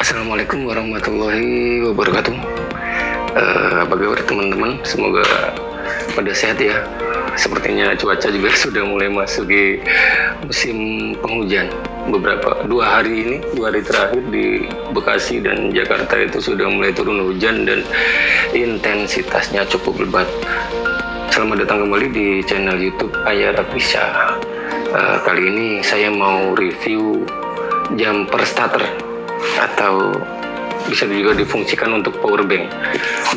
Assalamualaikum warahmatullahi wabarakatuh. Apa kabar teman-teman? Semoga pada sehat ya. Sepertinya cuaca juga sudah mulai masuki musim penghujan. Dua hari terakhir di Bekasi dan Jakarta itu sudah mulai turun hujan dan intensitasnya cukup lebat. Selamat datang kembali di channel YouTube Ayah Rapisa. Kali ini saya mau review jumper starter atau bisa juga difungsikan untuk power bank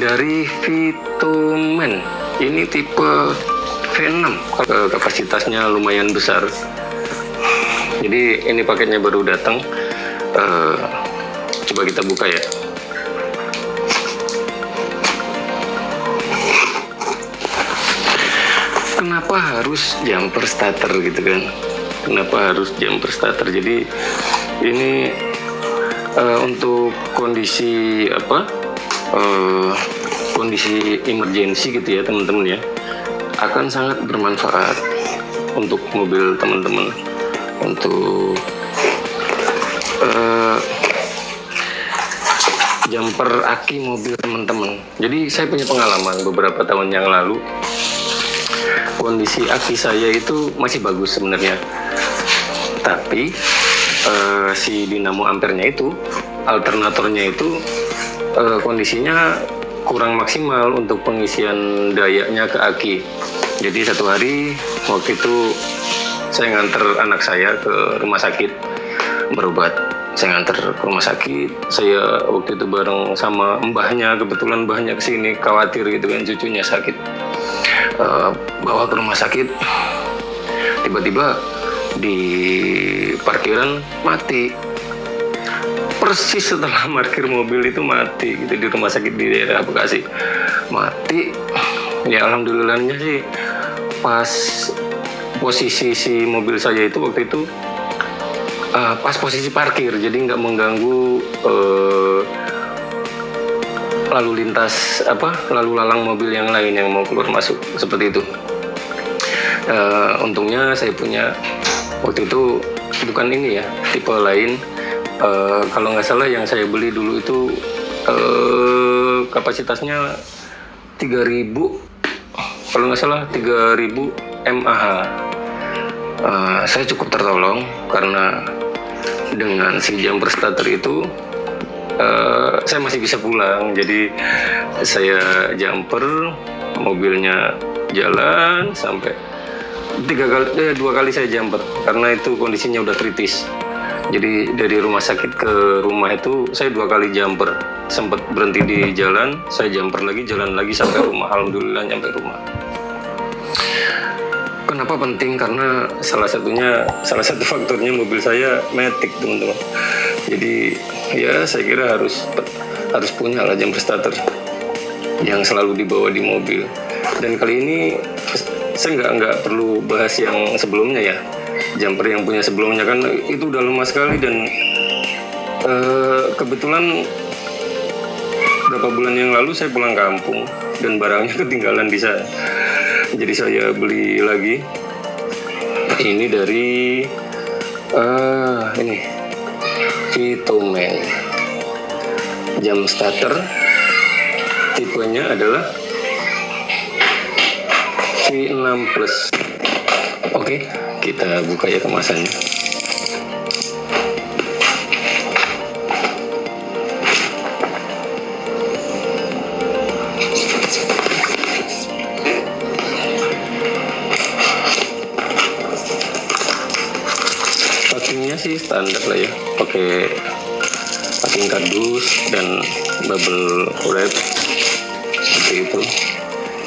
dari Vitoman. Ini tipe V6, kapasitasnya lumayan besar. Jadi ini paketnya baru datang. Coba kita buka ya. Kenapa harus jumper starter gitu kan? Kenapa harus jumper starter? Jadi ini untuk kondisi kondisi emergency gitu ya teman-teman ya, akan sangat bermanfaat untuk mobil teman-teman, untuk jumper aki mobil teman-teman. Jadi saya punya pengalaman beberapa tahun yang lalu, kondisi aki saya itu masih bagus sebenarnya, tapi si dinamo ampernya itu, alternatornya itu kondisinya kurang maksimal untuk pengisian dayanya ke aki. Jadi satu hari waktu itu saya nganter anak saya ke rumah sakit berobat. Saya nganter ke rumah sakit, saya waktu itu bareng sama mbahnya, kebetulan mbahnya kesini khawatir gitu kan cucunya sakit. Bawa ke rumah sakit, tiba-tiba di parkiran mati, persis setelah parkir mobil itu mati gitu, di rumah sakit di daerah Bekasi mati. Ya alhamdulillahnya sih pas posisi si mobil saya itu waktu itu pas posisi parkir, jadi nggak mengganggu lalu lintas lalu lalang mobil yang lain yang mau keluar masuk seperti itu. Untungnya saya punya waktu itu bukan ini ya, tipe lain. Kalau nggak salah yang saya beli dulu itu kapasitasnya 3000, kalau nggak salah 3000 mAh. Saya cukup tertolong karena dengan si jumper starter itu saya masih bisa pulang. Jadi saya jumper, mobilnya jalan sampai dua kali saya jumper karena itu kondisinya udah kritis. Jadi dari rumah sakit ke rumah itu saya 2 kali jumper, sempat berhenti di jalan, saya jumper lagi, jalan lagi sampai rumah. Alhamdulillah nyampe rumah. Kenapa penting? Karena salah satu faktornya mobil saya matic teman-teman. Jadi ya saya kira harus punya lah jumper starter yang selalu dibawa di mobil. Dan kali ini saya nggak perlu bahas yang sebelumnya ya, jumper yang punya sebelumnya kan itu udah lama sekali, dan kebetulan beberapa bulan yang lalu saya pulang kampung dan barangnya ketinggalan di saya. Jadi saya beli lagi. Ini dari ini Vitoman jam starter, tipenya adalah V6 Plus. Oke, kita buka ya kemasannya. Packingnya sih standar lah ya, pakai packing kardus dan bubble wrap seperti itu.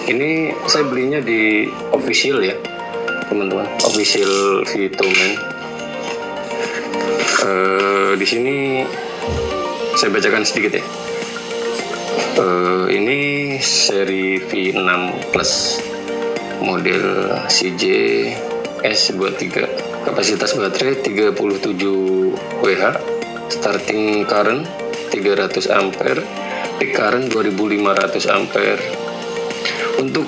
Ini saya belinya di official ya teman-teman, official Vitoman. Di sini saya bacakan sedikit ya. Ini seri V6 Plus model CJ S23, kapasitas baterai 37 Wh, starting current 300 ampere, peak current 2500 ampere. Untuk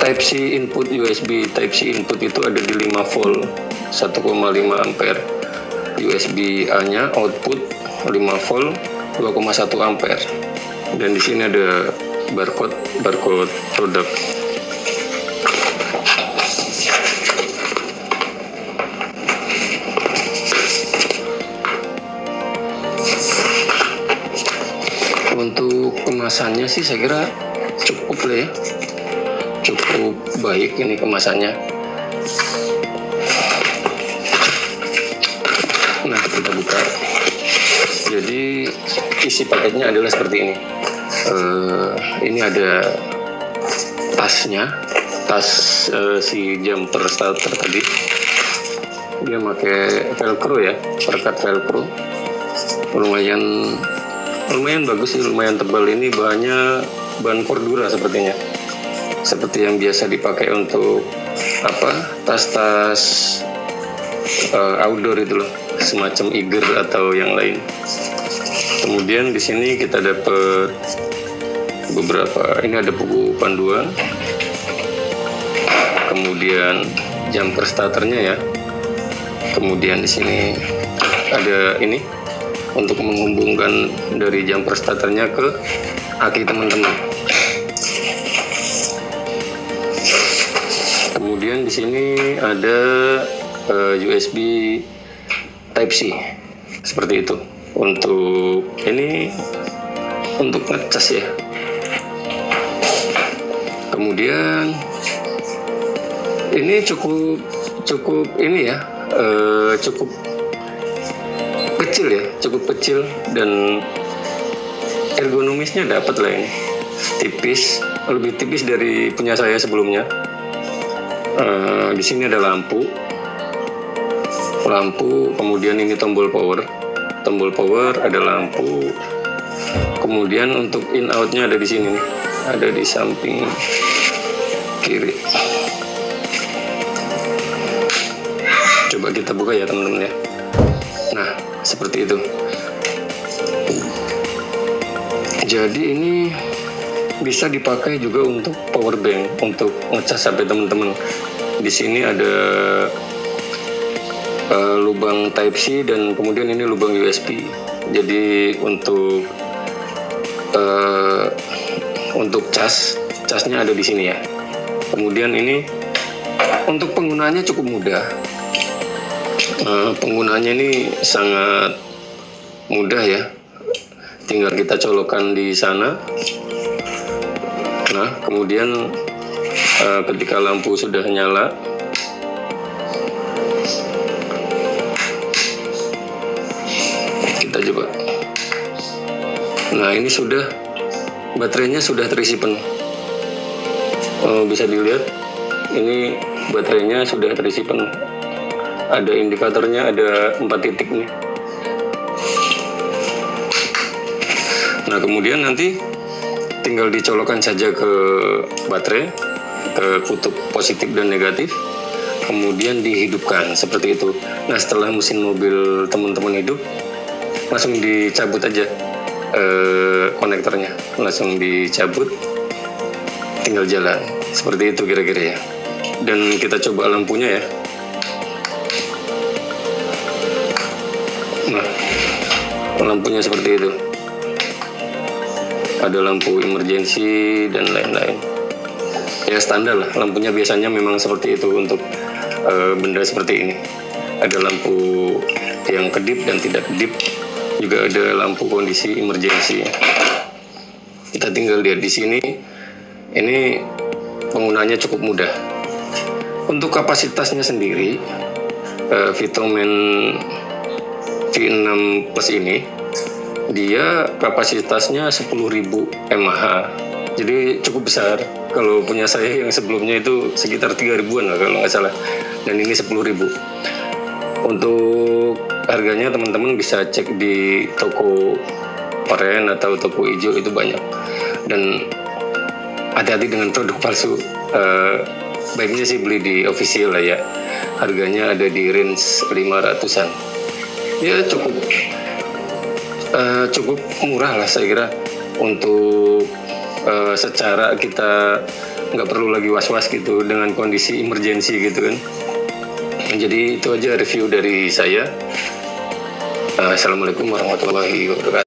Type C input USB, Type C input itu ada di 5 volt 1,5 ampere. USB A nya output 5 volt 2,1 ampere. Dan di sini ada barcode produk. Untuk kemasannya sih saya kira cukup lah ya, cukup baik ini kemasannya. Nah, kita buka. Jadi isi paketnya adalah seperti ini. Ini ada tasnya, tas si jumper starter tadi. Dia pakai velcro ya, perekat velcro. Lumayan bagus sih, lumayan tebal. Ini bahan Cordura sepertinya, seperti yang biasa dipakai untuk tas-tas outdoor itu loh, semacam Iger atau yang lain. Kemudian di sini kita dapat beberapa, ini ada buku panduan, kemudian jumper starternya ya, kemudian di sini ada ini untuk menghubungkan dari jumper starternya ke aki teman-teman. Kemudian di sini ada USB Type C seperti itu. Untuk ini untuk ngecas ya. Kemudian ini cukup ini ya, cukup kecil ya, cukup kecil dan ergonomisnya dapat lah ini. Tipis, lebih tipis dari punya saya sebelumnya. Di sini ada lampu, kemudian ini tombol power, ada lampu. Kemudian untuk in outnya ada di sini, ada di samping kiri. Coba kita buka ya teman-teman ya. Nah, seperti itu. Jadi ini bisa dipakai juga untuk power bank, untuk ngecas HP teman-teman. Di sini ada lubang Type C dan kemudian ini lubang USB. Jadi untuk casnya ada di sini ya. Kemudian ini untuk penggunaannya cukup mudah. Penggunaannya ini sangat mudah ya. Tinggal kita colokkan di sana. Nah, kemudian ketika lampu sudah nyala, kita coba. Nah, ini sudah, baterainya sudah terisi penuh. Bisa dilihat, ini baterainya sudah terisi penuh. Ada indikatornya, ada 4 titik nih. Nah, kemudian nanti tinggal dicolokkan saja ke baterai, ke kutub positif dan negatif, kemudian dihidupkan seperti itu. Nah, setelah mesin mobil teman-teman hidup, langsung dicabut aja konektornya, langsung dicabut, tinggal jalan. Seperti itu kira-kira ya. Dan kita coba lampunya ya. Nah, lampunya seperti itu. Ada lampu emergency dan lain-lain. Ya standar lah, lampunya biasanya memang seperti itu untuk benda seperti ini. Ada lampu yang kedip dan tidak kedip, juga ada lampu kondisi emergency. Kita tinggal lihat di sini. Ini penggunaannya cukup mudah. Untuk kapasitasnya sendiri, Vitoman V6 Plus ini dia kapasitasnya 10.000 mAh, jadi cukup besar. Kalau punya saya yang sebelumnya itu sekitar 3.000-an lah kalau nggak salah, dan ini 10.000. Untuk harganya teman-teman bisa cek di toko oren atau toko hijau, itu banyak. Dan hati-hati dengan produk palsu, baiknya sih beli di official lah ya. Harganya ada di range 500-an. Ya cukup murah lah saya kira, untuk secara kita nggak perlu lagi was-was gitu dengan kondisi emergency gitu kan. Jadi itu aja review dari saya. Assalamualaikum warahmatullahi wabarakatuh.